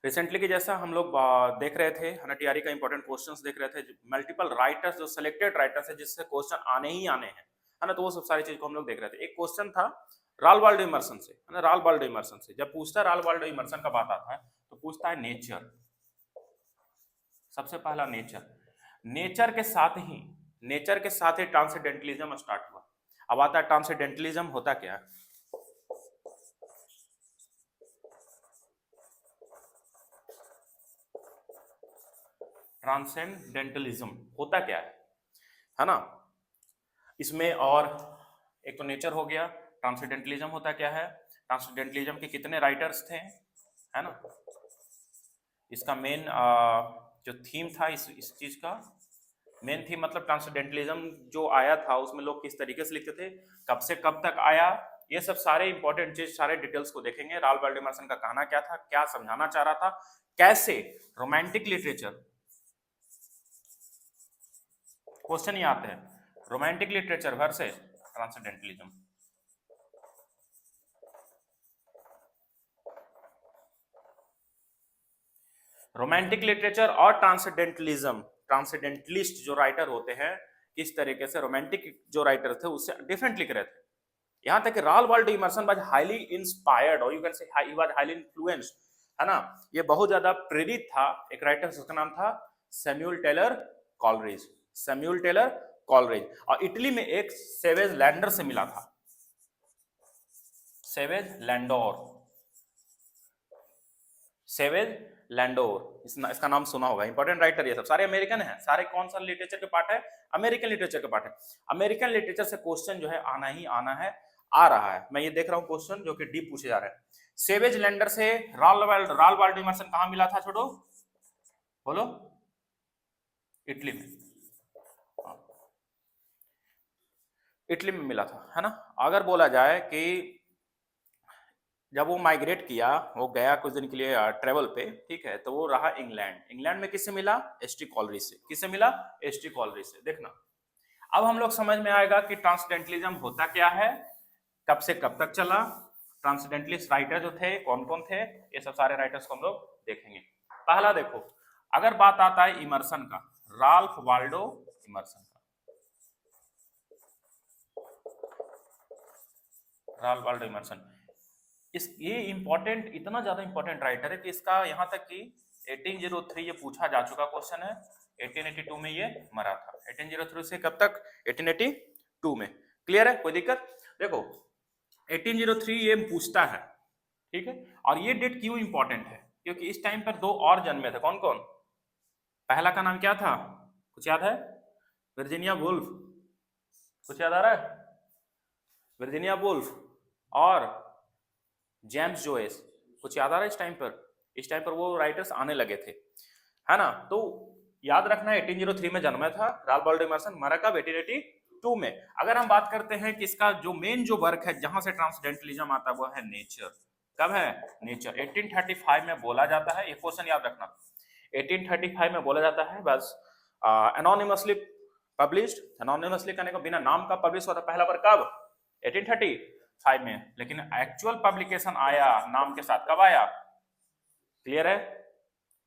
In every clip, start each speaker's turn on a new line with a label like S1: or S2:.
S1: Recently की जैसा हम लोग देख रहे थे, है ना, टीआरई का इंपॉर्टेंट क्वेश्चंस देख रहे थे, मल्टीपल राइटर्स जो सिलेक्टेड राइटर्स है जिससे क्वेश्चन आने ही आने हैं, है ना, तो वो सब सारी चीज को हम लोग देख रहे थे। एक क्वेश्चन था रालवाल्डो इमर्सन से, है ना, रालवाल्डो इमर्सन से। जब पूछता है रालवाल्डो इमर्सन का बात आता है तो पूछता है नेचर, सबसे पहला नेचर। नेचर के साथ ही ट्रांसेंडेंटलिज्म स्टार्ट हुआ। अब आता है ट्रांसेंडेंटलिज्म होता क्या है। ट्रांसेंडेंटलिज्म होता क्या है ना। इसमें और एक तो नेचर हो गया, ट्रांसेंडेंटलिज्म होता क्या है, ट्रांसेंडेंटलिज्म के कितने राइटर्स थे, है ना। इसका मेन जो थीम था इस चीज का मेन थीम, मतलब ट्रांसेंडेंटलिज्म जो आया था उसमें लोग किस तरीके से लिखते थे, कब से कब तक आया, ये सब सारे इंपॉर्टेंट चीज, सारे डिटेल्स को देखेंगे। रालवाल्डो इमर्सन का कहना क्या था, क्या समझाना चाह रहा था, कैसे रोमांटिक लिटरेचर, क्वेश्चन ये आते हैं romantic literature versus transcendentalism. Romantic literature और ट्रांसेंडेंटलिज्म, ट्रांसेंडेंटलिस्ट जो राइटर होते हैं किस तरीके से रोमांटिक जो राइटर थे उससे डिफरेंट लिख रहे थे। यहां तक कि रालवाल्डो इमर्सन वाज हाईली इंस्पायर्ड और you can say he was highly influenced, है ना। ये बहुत ज्यादा प्रेरित था एक राइटर, उसका नाम था Samuel Taylor Coleridge. Samuel Taylor Coleridge, और इटली में एक सेवेज लैंडर से मिला था, सेवेज लैंडोर, सेवेज लैंडोर, इसका नाम सुना होगा, इंपॉर्टेंट राइटर। ये सब सारे अमेरिकन है, सारे कौन सा लिटरेचर के पार्ट है, अमेरिकन लिटरेचर के पार्ट है। अमेरिकन लिटरेचर से क्वेश्चन जो है आना ही आना है, आ रहा है। मैं ये देख रहा हूं क्वेश्चन जो कि डीप पूछे जा रहे हैं। सेवेज लैंडर से रालवाल्डो इमर्सन कहां मिला था, छोड़ो बोलो, इटली में, इटली में मिला था, है ना। अगर बोला जाए कि जब वो माइग्रेट किया, वो गया कुछ दिन के लिए ट्रेवल पे, ठीक है, तो वो रहा इंग्लैंड। इंग्लैंड में किससे मिला, एसटी कॉलरिज से। किससे मिला, एसटी कॉलरिज से। देखना अब हम लोग समझ में आएगा कि ट्रांसेंडेंटलिज्म होता क्या है, कब से कब तक चला, ट्रांसेंडेंटलिस्ट राइटर जो थे कौन कौन थे, ये सब सारे राइटर्स को हम लोग देखेंगे। पहला देखो, अगर बात आता है इमर्सन का, राल्फ वाल्डो इमर्सन का, राल्फ वाल्डो इमर्सन, ये इंपॉर्टेंट, इतना ज्यादा इंपॉर्टेंट राइटर है कि इसका यहां तक कि 1803 ये पूछा जा चुका क्वेश्चन है। 1882 में ये मरा था। 1803 से कब तक, 1882 में। क्लियर है, कोई दिक्कत। देखो 1803 ये पूछता है, ठीक है। और ये डेट क्यों इंपॉर्टेंट है, क्योंकि इस टाइम पर दो और जन्मे थे। कौन कौन, पहला का नाम क्या था, कुछ याद है, वर्जीनिया वुल्फ, कुछ याद आ रहा है, वर्जीनिया वुल्फ और जेम्स जोइस, कुछ याद आ रहा है। इस टाइम पर वो राइटर्स आने लगे थे, है ना। तो याद रखना 1803 में जन्मा था रालवाल्डो इमर्सन, मरा कब, 1882 में। अगर हम बात करते हैं कि इसका जो मेन जो वर्क है जहां से ट्रांसेंडेंटलिज्म आता है वो है नेचर। कब है, नेचर 1835 में बोला जाता है, ये क्वेश्चन याद रखना। 1835 में बोला जाता है, बस एनोनिमसली पब्लिश्ड, एनोनिमसली करने को बिना नाम का पब्लिश होता पहला बार कब, 1835 में। लेकिन एक्चुअल पब्लिकेशन आया नाम के साथ, कब आया, क्लियर है,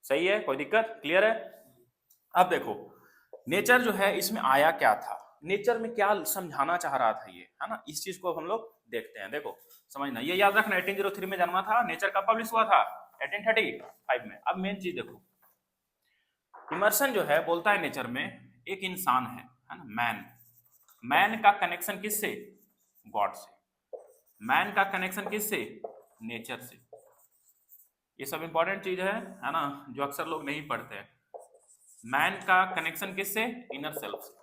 S1: सही है, कोई दिक्कत, क्लियर है। अब देखो नेचर जो है इसमें आया क्या था, नेचर में क्या समझाना चाह रहा था ये, है ना, इस चीज को हम लोग देखते हैं। देखो समझना, ये याद रखना 1803 में जन्मा था, नेचर का पब्लिश हुआ था 1835 में। अब मेन चीज देखो, इमर्सन जो है बोलता है नेचर में एक इंसान है ना, मैन। मैन का कनेक्शन किससे, गॉड से। मैन का कनेक्शन किससे, नेचर से। ये सब इंपॉर्टेंट चीज है ना, जो अक्सर लोग नहीं पढ़ते हैं। मैन का कनेक्शन किससे, इनर सेल्फ से,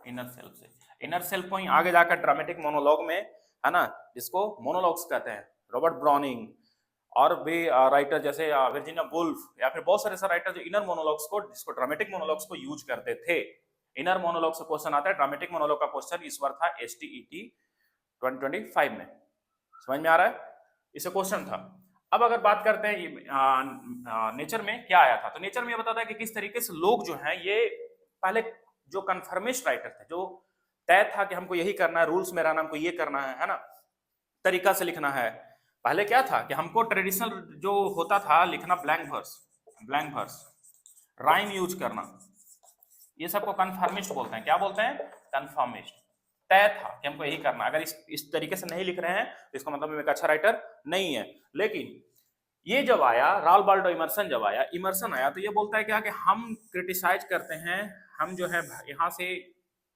S1: इनर सेल्फ से। इनर सेल्फ को ही आगे जाकर ड्रामेटिक मोनोलॉग में, है ना, जिसको मोनोलॉग्स कहते हैं, रॉबर्ट ब्राउनिंग और भी राइटर जैसे वर्जीनिया वुल्फ या फिर बहुत सारे राइटर जो इनर मोनोलॉग्स को, जिसको ड्रामेटिक मोनोलॉग्स को यूज करते थे। इनर मोनोलॉग से क्वेश्चन आता है, ड्रामेटिक मोनोलॉग का क्वेश्चन इस बार था एसटीईटी 2025 में। समझ में आ रहा है, इसे क्वेश्चन था। अब अगर बात करते हैं नेचर में क्या आया था, तो नेचर में ये बताता है कि किस तरीके से लोग जो हैं ये पहले जो कन्फर्मिस्ट राइटर थे, जो तय था कि हमको यही करना है, रूल्स में रहना, हमको ये करना है ना, तरीका से लिखना है, पहले क्या था कि हमको ट्रेडिशनल जो होता था लिखना ब्लैंक वर्स, राइम यूज करना, ये सबको कन्फर्मिस्ट बोलते हैं। क्या बोलते हैं? कन्फर्मिस्ट। तय था कि हमको यही करना, अगर इस तरीके से नहीं लिख रहे हैं तो इसका मतलब मैं एक अच्छा राइटर नहीं है। लेकिन ये जब आया राल्फ वाल्डो इमर्सन, जब आया इमर्सन आया तो ये बोलता है क्या कि हम क्रिटिसाइज करते हैं, हम जो है यहाँ से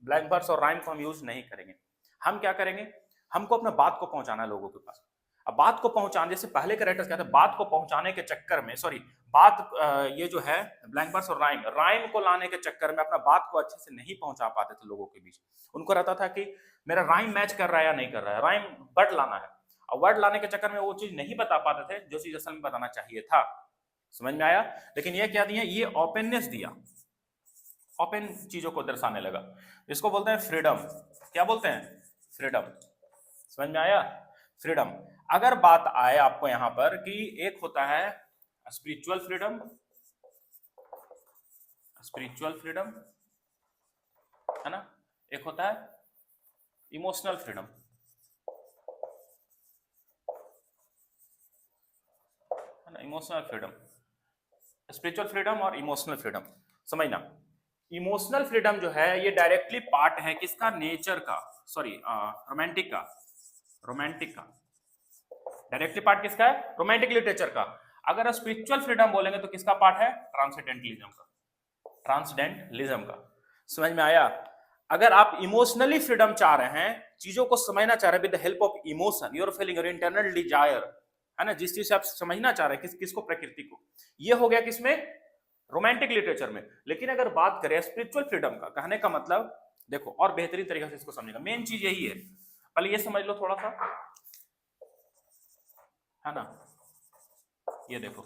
S1: ब्लैंक वर्स और राइम को हम यूज नहीं करेंगे। हम क्या करेंगे, हमको अपना बात को पहुंचाना है लोगों के पास। अब बात को पहुंचाने, जैसे पहले के राइटर्स कहते हैं, बात को पहुंचाने के चक्कर में, सॉरी बात ये जो है ब्लैंक वर्स और राइम को लाने के चक्कर में अपना बात को अच्छे से नहीं पहुंचा पाते थे लोगों के बीच। उनको रहता था कि मेरा राइम मैच कर रहा है या नहीं कर रहा है, राइम वर्ड लाना है, और वर्ड लाने के चक्कर में वो चीज नहीं बता पाते थे जो चीज असल में बताना चाहिए था। समझ में आया? लेकिन ये क्या दिया, ये ओपननेस दिया, ओपन चीजों को दर्शाने लगा। इसको बोलते हैं फ्रीडम। क्या बोलते हैं? फ्रीडम। समझ में आया? फ्रीडम। अगर बात आए आपको यहां पर कि एक होता है स्पिरिचुअल फ्रीडम, स्पिरिचुअल फ्रीडम है ना, एक होता है इमोशनल फ्रीडम, है ना, इमोशनल फ्रीडम, स्पिरिचुअल फ्रीडम और इमोशनल फ्रीडम। समझना, इमोशनल फ्रीडम जो है ये डायरेक्टली पार्ट है किसका? नेचर का, सॉरी रोमांटिक का, रोमांटिक का डायरेक्टली पार्ट किसका है? रोमांटिक लिटरेचर का। अगर स्पिरिचुअल फ्रीडम बोलेंगे तो किसका पार्ट है? ट्रांसेंडेंटलिज्म का, ट्रांसेंडेंटलिज्म का। समझ में आया? अगर आप इमोशनली फ्रीडम चाह रहे हैं, चीजों को समझना चाह रहे हैं with the help of emotion, your feeling, your internal desire, है ना, जिस चीज से आप समझना चाह रहे हैं किसको, प्रकृति को, ये हो गया किसमें? रोमांटिक लिटरेचर में। लेकिन अगर बात करें स्पिरिचुअल फ्रीडम का, कहने का मतलब देखो और बेहतरीन तरीके से इसको समझेगा, मेन चीज यही है, पहले ये समझ लो थोड़ा सा, है ना। ये देखो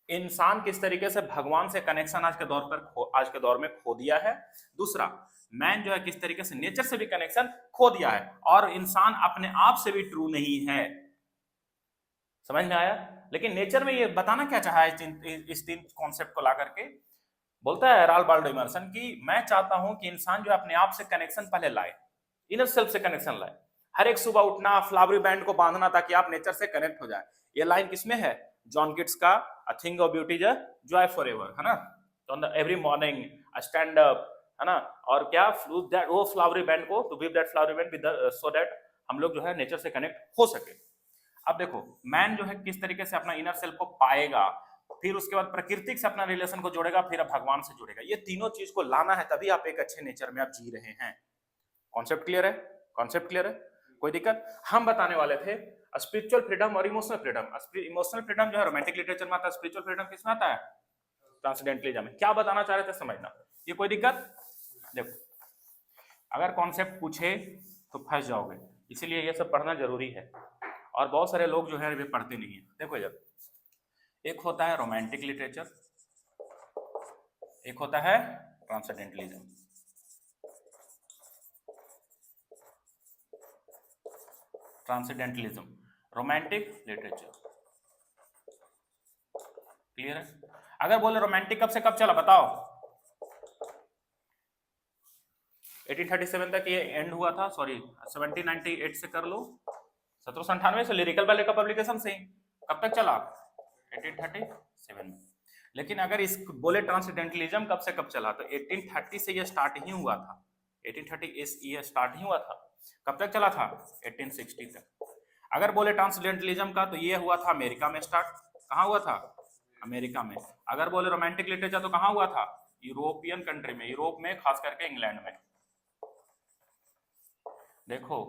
S1: इंसान किस तरीके से भगवान से कनेक्शन आज के दौर में खो दिया है। दूसरा, मैन जो है किस तरीके से नेचर से भी कनेक्शन खो दिया है, और इंसान अपने आप से भी ट्रू नहीं है। समझ में आया? लेकिन नेचर में ये बताना क्या चाहा है इस तीन कॉन्सेप्ट को ला करके, बोलता है राल्फ वाल्डो इमर्सन कि मैं चाहता हूं कि इंसान जो अपने आप से कनेक्शन पहले लाए, इनर सेल्फ से कनेक्शन लाए। हर एक सुबह उठना, फ्लावरी बैंड को बांधना ताकि आप नेचर से कनेक्ट हो जाए। ये लाइन किसमें है? जॉन किट्स का a thing of beauty is a joy forever, है ना। तो on the every morning I stand up, है ना, और क्या दैट वो फ्लावरी बैंड को, to weave that flowery band with so that हम लोग जो है नेचर से कनेक्ट हो सके। अब देखो मैन जो है किस तरीके से अपना इनर सेल्फ को पाएगा, फिर उसके बाद प्रकृति से अपना रिलेशन को जोड़ेगा, फिर अब भगवान से जोड़ेगा। ये तीनों चीज को लाना है, तभी आप एक अच्छे नेचर में आप जी रहे हैं। कॉन्सेप्ट क्लियर है? कॉन्सेप्ट क्लियर है? कोई दिक्कत? हम बताने वाले थे स्पिरिचुअल फ्रीडम और इमोशनल फ्रीडम। इमोशनल फ्रीडम जो है रोमांटिक लिटरेचर में आता है, स्पिरिचुअल फ्रीडम किसमें आता है? ट्रांसेंडेंटलिज्म में। क्या बताना चाह रहे थे समझना, ये कोई दिक्कत? देखो अगर कॉन्सेप्ट पूछे तो फंस जाओगे, इसीलिए ये सब पढ़ना जरूरी है, और बहुत सारे लोग जो है वे पढ़ते नहीं है। देखो जब एक होता है रोमांटिक लिटरेचर, एक होता है transcendentalism. Transcendentalism, romantic literature, clear है? अगर बोले रोमांटिक कब से कब चला बताओ? 1837 तक ये एंड हुआ था, सॉरी 1798 से कर लो, 1798 से लिरिकल बैले का पब्लिकेशन से कब तक चला? 1837 में। लेकिन अगर इस बोले ट्रांसेंडेंटलिज्म कब से कब चला, तो 1830 से ये स्टार्ट ही हुआ था, 1830 ये स्टार्ट ही हुआ था। कब तक चला था? 1860 तक। अगर बोले ट्रांसेंडेंटलिज्म का, तो ये हुआ था अमेरिका में स्टार्ट। कहाँ हुआ था? अमेरिका में। अगर बोले रोमांटिक लिटरेचर तो कहाँ हुआ था? यूरोपियन कंट्री में, यूरोप में, खास करके इंग्लैंड में। देखो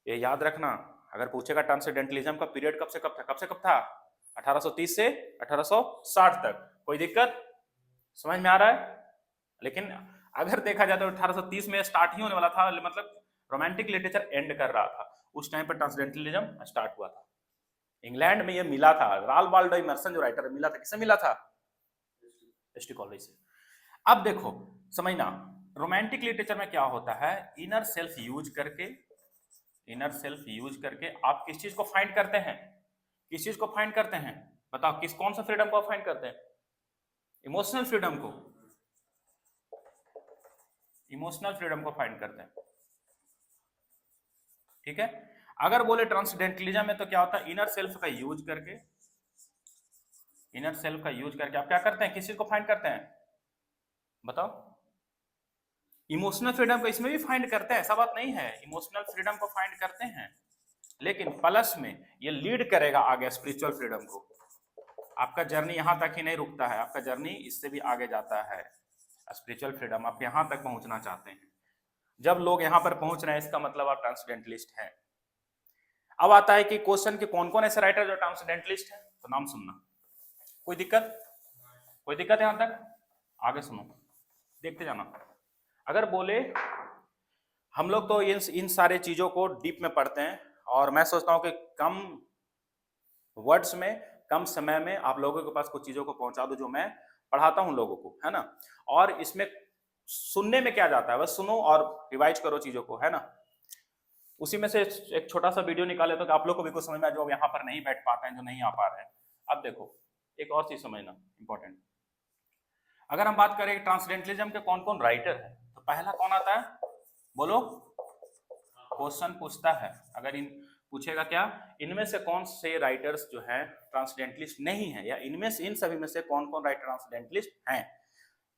S1: ये याद रखना, अगर पूछेगा ट्रांसेंडेंटलिज्म का पीरियड कब से कब था, कब से कब था? 1830 से 1860 तक। कोई दिक्कत? समझ में आ रहा है? लेकिन अगर देखा जाए तो 1830 में स्टार्ट ही होने वाला था, मतलब रोमांटिक लिटरेचर एंड कर रहा था, उस टाइम पर ट्रांसेंडेंटलिज्म स्टार्ट हुआ था। इंग्लैंड में ये मिला था, राल्फ वाल्डो इमर्सन जो राइटर मिला था, किससे मिला था? एसटी कॉलेज से। अब देखो समझना, रोमांटिक लिटरेचर में क्या होता है, इनर सेल्फ यूज करके, इनर सेल्फ यूज करके आप किस चीज को फाइंड करते हैं? किस चीज को फाइंड करते हैं? बताओ किस कौन सा फ्रीडम को आप फाइंड करते हैं? इमोशनल फ्रीडम को, इमोशनल फ्रीडम को फाइंड करते हैं। ठीक है? अगर बोले ट्रांसडेंटलिज्म में तो क्या होता है, इनर सेल्फ का यूज करके, इनर सेल्फ का यूज करके आप क्या करते हैं, किस चीज को फाइंड करते हैं, बताओ। इमोशनल फ्रीडम को इसमें भी फाइंड करते हैं, ऐसा बात नहीं है, इमोशनल फ्रीडम को फाइंड करते हैं, लेकिन प्लस में ये लीड करेगा आगे स्पिरिचुअल फ्रीडम को। आपका जर्नी यहां तक ही नहीं रुकता है, आपका जर्नी इससे भी आगे जाता है। स्पिरिचुअल फ्रीडम आप यहां तक पहुंचना चाहते हैं, जब लोग यहां पर पहुंच रहे हैं इसका मतलब आप ट्रांसडेंटलिस्ट हैं। अब आता है कि क्वेश्चन के कौन कौन ऐसे राइटर जो ट्रांसडेंटलिस्ट है, तो नाम सुनना। कोई दिक्कत, कोई दिक्कत यहां तक, आगे सुनो, देखते जाना। अगर बोले हम लोग तो इन सारे चीजों को डीप में पढ़ते हैं, और मैं सोचता हूं कि कम वर्ड्स में, कम समय में आप लोगों के पास कुछ चीजों को पहुंचा दूं जो मैं पढ़ाता हूं लोगों को, है ना। और इसमें सुनने में क्या जाता है, बस सुनो और रिवाइज करो चीजों को, है ना। उसी में से एक छोटा सा वीडियो निकाले तो आप लोग को भी कुछ समझ में, जो यहाँ पर नहीं बैठ पाते हैं, जो नहीं आ पा रहे हैं। अब देखो एक और चीज समझना इंपॉर्टेंट, अगर हम बात करें ट्रांसडेंटलिज्म के कौन कौन राइटर है, तो पहला कौन आता है, बोलो। क्वेश्चन पूछता है, अगर इन पूछेगा क्या, इनमें से कौन से राइटर्स जो हैं ट्रांसडेंटलिस्ट नहीं है, या इनमें से इन सभी में से कौन कौन राइटर ट्रांसडेंटलिस्ट हैं।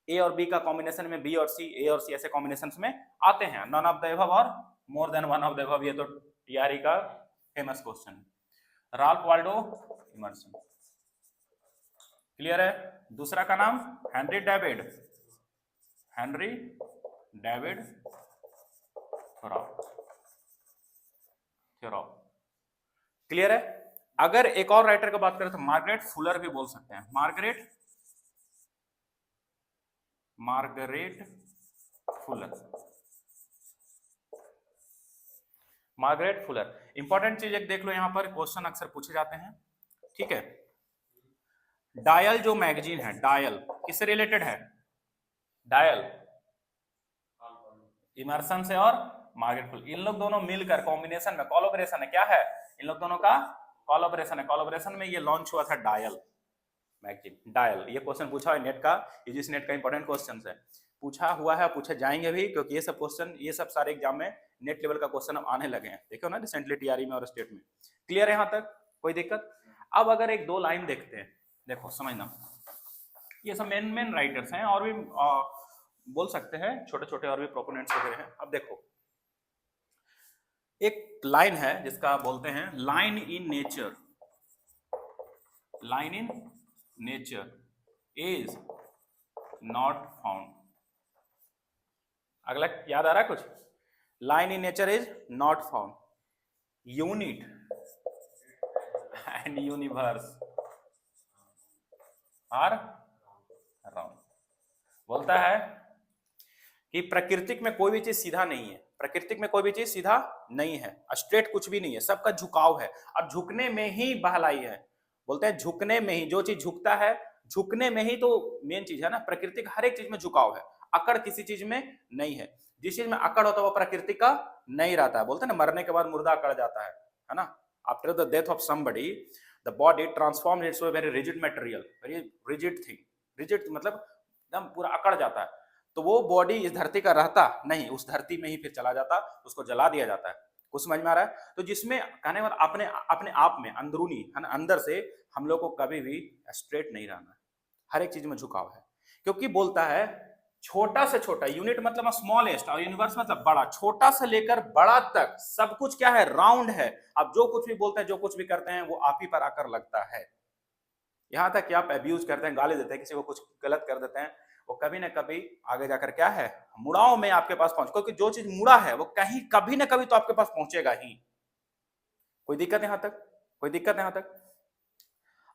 S1: ए और बी का कॉम्बिनेशन में बी और सी, ए और सी ऐसे कॉम्बिनेशन में आते हैं, नन ऑफ द एबव और more than one of the above, ये तो टीआरई का फेमस क्वेश्चन है। राल्फ वाल्डो इमर्सन, क्लियर है। दूसरा का नाम हेनरी डेविड, हेनरी डेविड थोराव, क्लियर है। अगर एक और राइटर की बात करें तो मार्गरेट फुलर भी बोल सकते हैं, Margaret Fuller, Margaret Fuller. Important चीज एक देख लो, यहां पर क्वेश्चन अक्सर पूछे जाते हैं, ठीक है। डायल जो मैगजीन है, डायल किससे रिलेटेड है, डायल इमर्सन से और मार्गरेट फुलर, इन लोग दोनों मिलकर कॉम्बिनेशन में, कोलैबोरेशन है, क्या है, इन लोग दोनों का कोलैबोरेशन है, कोलैबोरेशन में ये लॉन्च हुआ था डायल मैगजीन। डायल, ये क्वेश्चन पूछा है नेट का, यूजीसी नेट का इंपॉर्टेंट क्वेश्चन है, पूछा हुआ है, पूछे जाएंगे भी, क्योंकि ये सब क्वेश्चन, ये सब सारे एग्जाम में नेट लेवल का क्वेश्चन अब आने लगे हैं, देखो ना रिसेंटली टीआरई में और स्टेट में। क्लियर है यहां तक, कोई दिक्कत। अब अगर एक दो लाइन देखते हैं, देखो समझना, ये सब मेन राइटर्स हैं, और भी बोल सकते हैं छोटे छोटे और भी प्रोपोनेंट्स वगैरह हैं। अब देखो एक लाइन है जिसका बोलते हैं line in nature, line in nature is not found. अगला याद आ रहा है कुछ, line in nature is not found, unit and universe are around. बोलता है कि प्रकृति में कोई भी चीज सीधा नहीं है, प्रकृति में कोई भी चीज सीधा नहीं है, स्ट्रेट कुछ भी नहीं है, सबका झुकाव है, और झुकने में ही बहलाई है। बोलते हैं झुकने में ही, जो चीज झुकता है, झुकने में ही तो मेन चीज है ना, प्रकृति का हर एक चीज में झुकाव है, अकड़ किसी चीज में नहीं है। जिस चीज में अकड़ होता है वो प्रकृति का नहीं रहता है। बोलते हैं ना मरने के बाद मुर्दा अकड़ जाता है ना। After the death of somebody the body transform it's very rigid material, very rigid thing, rigid मतलब एकदम पूरा अकड़ जाता है, तो वो बॉडी इस धरती का रहता नहीं, उस धरती में ही फिर चला जाता, उसको जला दिया जाता है। कुछ समझ में आ रहा है। तो जिसमें कहने वाला अपने अपने आप में अंदरूनी है ना, अंदर से हम लोग को कभी भी स्ट्रेट नहीं रहना है, हर एक चीज में झुकाव है। क्योंकि बोलता है छोटा से छोटा, यूनिट मतलब स्मॉलेस्ट, और यूनिवर्स मतलब बड़ा, छोटा से लेकर बड़ा तक सब कुछ क्या है, राउंड है। अब जो कुछ भी बोलते हैं, जो कुछ भी करते हैं, वो आप ही पर आकर लगता है। यहां तक कि आप अब्यूज करते हैं, गाली देते हैं, किसी को कुछ गलत कर देते हैं, वो कभी ना कभी आगे जाकर क्या है, मुड़ाव में आपके पास पहुंच, क्योंकि जो चीज मुड़ा है वो कहीं कभी ना कभी तो आपके पास पहुंचेगा ही। कोई दिक्कत यहां तक, कोई दिक्कत यहां तक।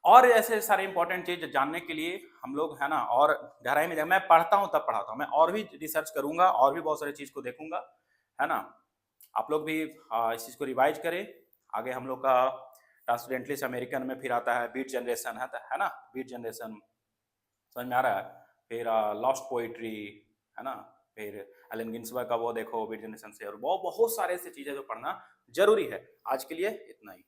S1: और ऐसे सारे इंपॉर्टेंट चीज जानने के लिए हम लोग है ना, और गहराई में मैं पढ़ता हूं तब पढ़ाता हूं, मैं और भी रिसर्च करूंगा, और भी बहुत सारी चीज को देखूंगा, है ना। आप लोग भी इस चीज को रिवाइज करें। आगे हम लोग का ट्रांसडेंटलिस्ट अमेरिकन में फिर आता है बीट जनरेशन, है ना, बीट जनरेशन समझ में आ रहा है। फिर लॉस्ट पोइट्री, है ना, फिर एलन गिन्सबर्ग का वो देखो बीट जनरेशन से, और बहुत सारे ऐसी चीजें जो पढ़ना जरूरी है। आज के लिए इतना ही।